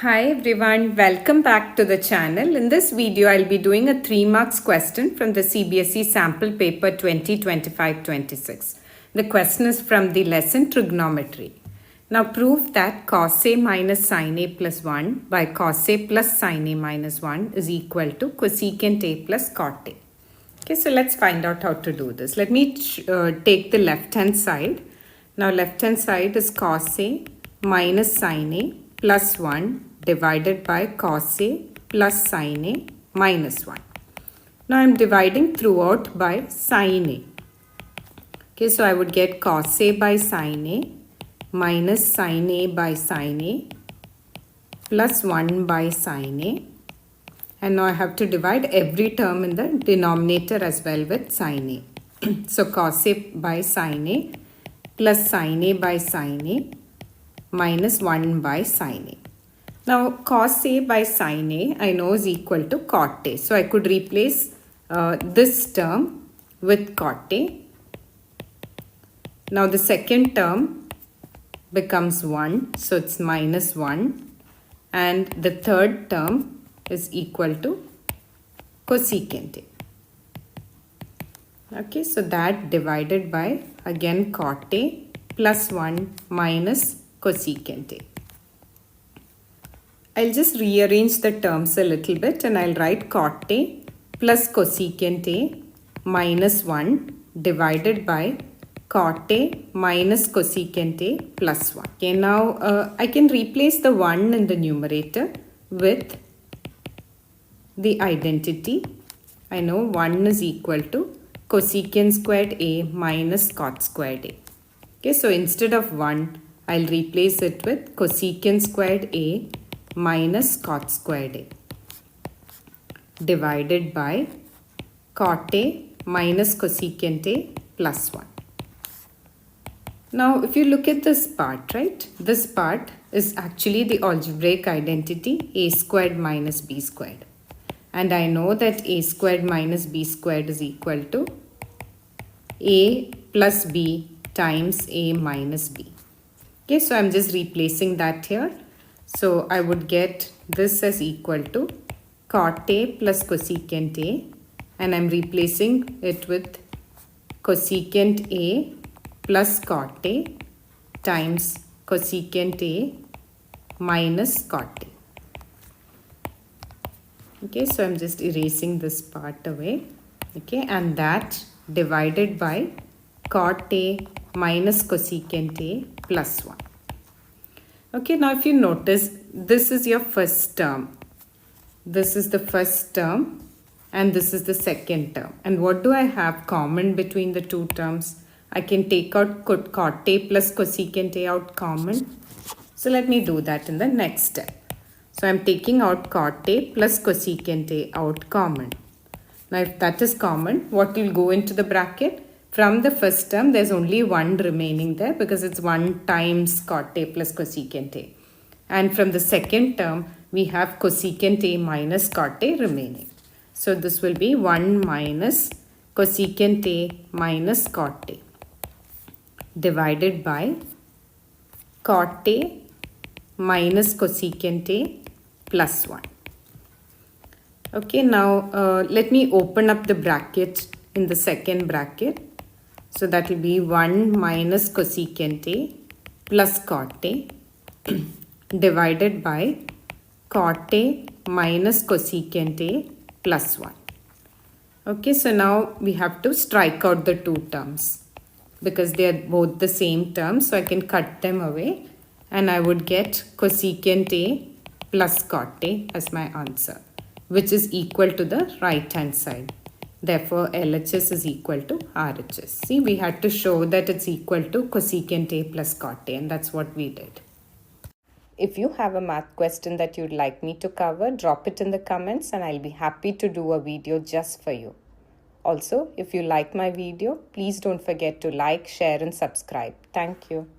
Hi everyone, welcome back to the channel. In this video, I'll be doing a 3 marks question from the CBSE sample paper 2025-26. The question is from the lesson Trigonometry. Now prove that cos A minus sine A plus 1 by cos A plus sine A minus 1 is equal to cosecant A plus cot A. Okay, so let's find out how to do this. Let me take the left hand side. Now left hand side is cos A minus sine A plus 1 divided by cos A plus sine A minus 1. Now I am dividing throughout by sine A. Okay, so I would get cos A by sine A minus sine A by sine A plus 1 by sine A. And now I have to divide every term in the denominator as well with sine A. So cos A by sine A plus sine A by sine A minus 1 by sine A. Now cos A by sine A I know is equal to cot A. So I could replace this term with cot A. Now the second term becomes 1. So it's minus 1. And the third term is equal to cosecant A. Okay, so that divided by again cot A plus 1 minus cosecant A. I'll just rearrange the terms a little bit and I'll write cot A plus cosecant A minus 1 divided by cot A minus cosecant A plus 1. Okay, now I can replace the 1 in the numerator with the identity. I know 1 is equal to cosecant squared A minus cot squared A. Okay, so instead of 1, I'll replace it with cosecant squared A minus cot squared A divided by cot A minus cosecant A plus 1. Now if you look at this part, right, this part is actually the algebraic identity A squared minus B squared. And I know that A squared minus B squared is equal to A plus B times A minus B. Okay, so I'm just replacing that here. So I would get this as equal to cot A plus cosecant A, and I'm replacing it with cosecant A plus cot A times cosecant A minus cot A. Okay, so I'm just erasing this part away. Okay, and that divided by cot A minus cosecant A plus 1. Okay, now if you notice, this is your first term. This is the first term and this is the second term. And what do I have common between the two terms? I can take out cot A plus cosecant A out common. So let me do that in the next step. So I'm taking out cot A plus cosecant A out common. Now if that is common, what will go into the bracket? From the first term, there's only 1 remaining there because it's 1 times cot A plus cosecant A. And from the second term, we have cosecant A minus cot A remaining. So this will be 1 minus cosecant A minus cot A divided by cot A minus cosecant A plus 1. Okay, now let me open up the bracket in the second bracket. So that will be 1 minus cosecant A plus cot A divided by cot A minus cosecant A plus 1. Okay, so now we have to strike out the two terms because they are both the same term. So I can cut them away and I would get cosecant A plus cot A as my answer, which is equal to the right hand side. Therefore, LHS is equal to RHS. See, we had to show that it's equal to cosecant A plus cot A, and that's what we did. If you have a math question that you'd like me to cover, drop it in the comments and I'll be happy to do a video just for you. Also, if you like my video, please don't forget to like, share and subscribe. Thank you.